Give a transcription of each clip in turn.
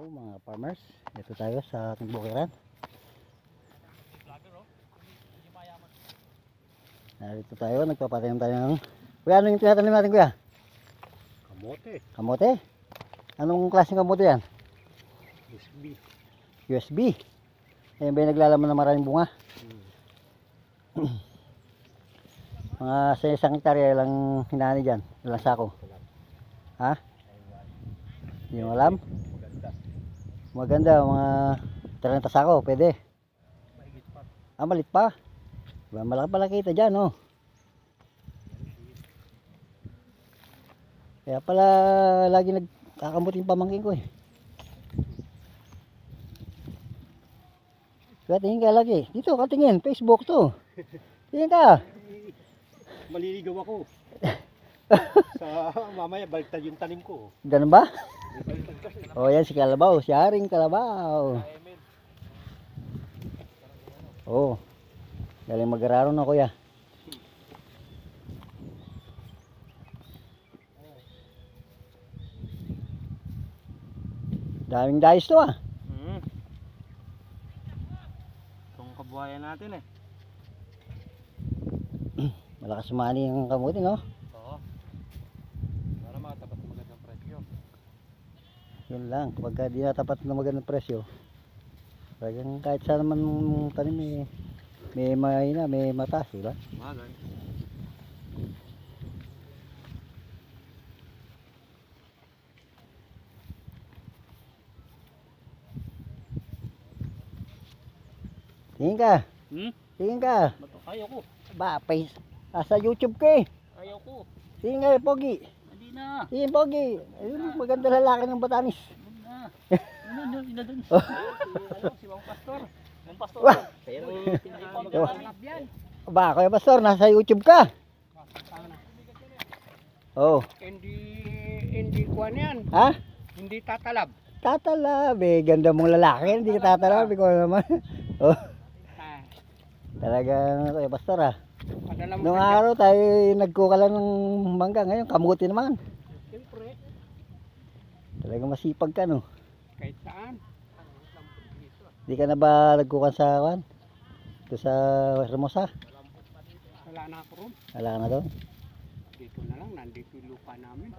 Hello mga farmers, ito tayo sa ating bukiran. Narito tayo, nagpapatanim tayo ng... Kuya, ano yung tinatanim natin kuya? Kamote. Kamote? Anong klaseng kamote yan? USB. USB? Ayan ba yung naglalaman ng maraming bunga? Mga sa isang hektarya lang hinani dyan, ilang sako? Ha? Hindi mo alam? Maganda, mga 30 sako, pwede. Ah, malit pa. Malaki pala kita dyan, oh. Kaya pala lagi nagkakamuti yung pamangkin ko, eh. Kaya tingin ka lagi. Dito, katingin. Facebook to. Tingin ka. Maliligaw ako. Sa mamaya baliktad yung tanim ko. Ganun ba? Oh, yan si Kalabaw. Si Haring Kalabaw. Oh. Galing mag-araro na kuya. Daming dayos to ah. Itong kabuhayan natin eh. Malakas sumani yung kamuti, no? Oo. Para makatapat ng magandang presyo. Yun lang. Kapag di natapat ng magandang presyo, talagang kahit saan naman tanim may mahina, may mataas, diba? Magay. Tingin ka. Tingin ka. Ayaw ko. Ba, sa YouTube ka eh. Ayaw ko. Tingin ka, Pogi. Hindi na. Tingin, Pogi. Ayun, maganda lalaki ng Batanis. Hindi na. Ano na dun? Si Mang Pastor. Mang Pastor. Pero hindi pa magkakalap yan. Ba, Kuya Pastor, nasa YouTube ka. Oh. Hindi kuwan yan. Ha? Hindi tatalab. Tatalab eh. Ganda mong lalaki. Hindi ka tatalab. Ikaw naman. Oh. Talagang Kuya Pastor ah. Noong araw tayo nagkuka lang ng mangga. Ngayon kamuti naman. Siyempre. Talagang masipag ka no. Kahit saan. Hindi ka na ba nagkukan sa kan? Ito sa Hermosa? Wala na ako ron. Wala na doon. Dito na lang. Nandito yung lupa namin.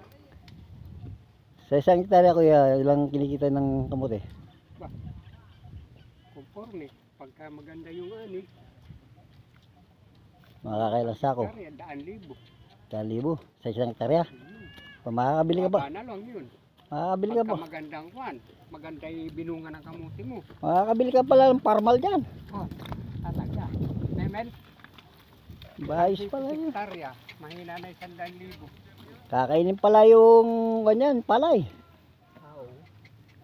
Sa isang hektarya kuya, ilang kinikita ng kamuti? Conforme. Pagka maganda yung ani. Makakailang sako? Daan libo. 1,000 sa isang hektarya? Makakabili ka ba? Baba na lang yun. Makakabili ka ba? Pagka magandang kwan. Maganda yung binunga ng kamuti mo. Makakabili ka pala ng parmal dyan. Oh, talaga. Memel. Bayos pala yun. Hektarya. Mahina na 100,000. Kakainin pala yung ganyan, palay. Oo.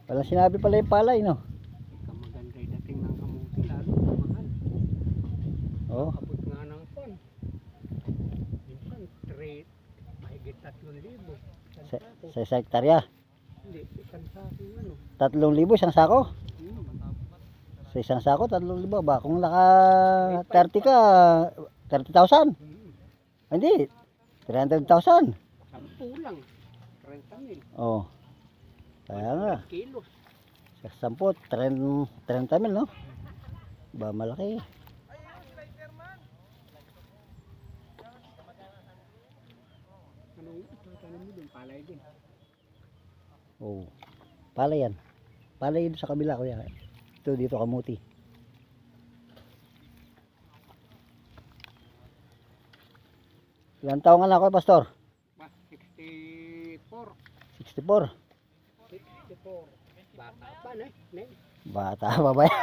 Walang sinabi pala yung palay, no? Pagka maganda yung dating ng kamuti, lalo mahal. Oh. Abot nga ng kwan. Minsan, mahigit 3,000. Sa isang hektarya. Hindi, isang sako ano. 3,000 isang sako? Sa isang sako, 3,000 ba? Kung naka 30 ka, 30,000? Hindi, 300,000. 10 lang. 30,000. Oh. Kaya nga. Kilos. Sa 10, 30,000, no? Ba, malaki. Anong tanong mo dun? Palay din. Oh. Palay yan. Palay yun sa kabila, kuya. Ito, dito kamuti. Ilang taong ka na ako, Pastor? 64. 64. 64. Bata pa na eh. Bata pa ba yan?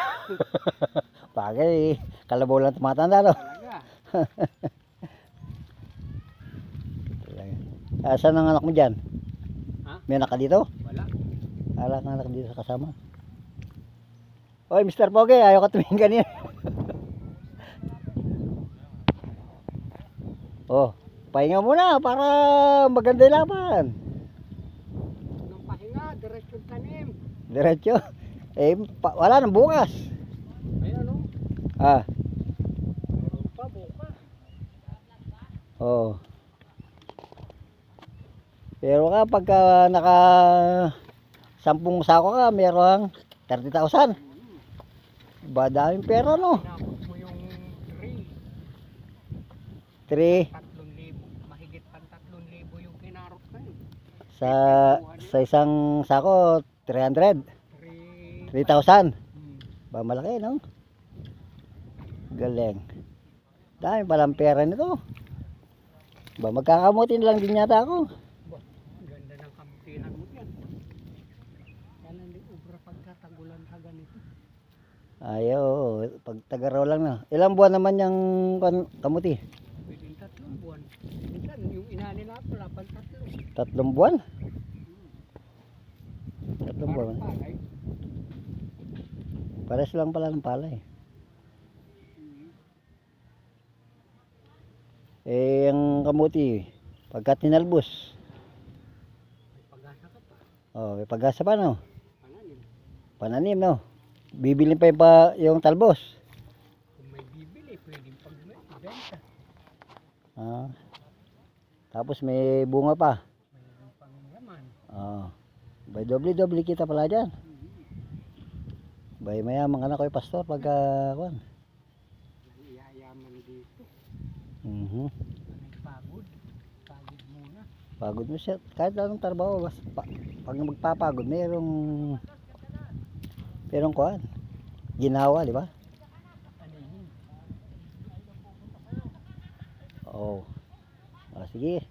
Bagay, kalabaw lang tumatanda, no? Talaga. Saan ang anak mo dyan? Ha? May anak ka dito? Wala. Wala kang anak dito sa kasama. Oy, Mr. Poge, ayaw ka tumingin ganyan. Oh, pahinga muna para maganda yung laban. Nang pahinga, diretsyon tanim. Diretso. Eh, wala nang bukas. Ay ano? Ah, Meron pa bukas. oh. Pero kapag naka 10 sako ka, merong 30,000. Ba, daming pera, no? Inabot mo yung 3 3,000. Mahigit pang 3,000 yung kinarot ko eh. sa isang sako, 300. 3. 3,000. Ba, malaki, no? Galing. Dami palang pera nito. Ba, magkakamutin lang din yata ako. Ganda ng kampihan mo yan. Yan ang ubra pagkatagulan sa ganito. Ayaw, pag tagaraw lang na. Ilang buwan naman yung kamuti? Pwedeng 3 buwan. Minsan yung inani na ako, lapan 3. 3 buwan? 3 buwan. Parang palay. Pares lang pala ng palay. Eh, ang kamuti, pagka tinalbos, May pag-asa ka pa. oh, may pag-asa pa, no? Pananim. Pananim, no? Bibili pa yung talbos. Kung may bibili, pwedeng pag-benta. Ah. Tapos may bunga pa. Mayroon pang laman. Oh. Bay, doble-doble kita pala dyan. Bay, mayaman ka na ko pastor pagka, kuwan. Iyayaman dito. Mhm. May pagod. Pagod muna. Pagod mo siya. Kahit anong trabaho, pag magpapagod, merong kuwan. Ginawa, di ba? Anihin. Oo. Oh. Ah, sige.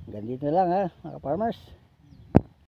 Ganito na lang ha, mga farmers.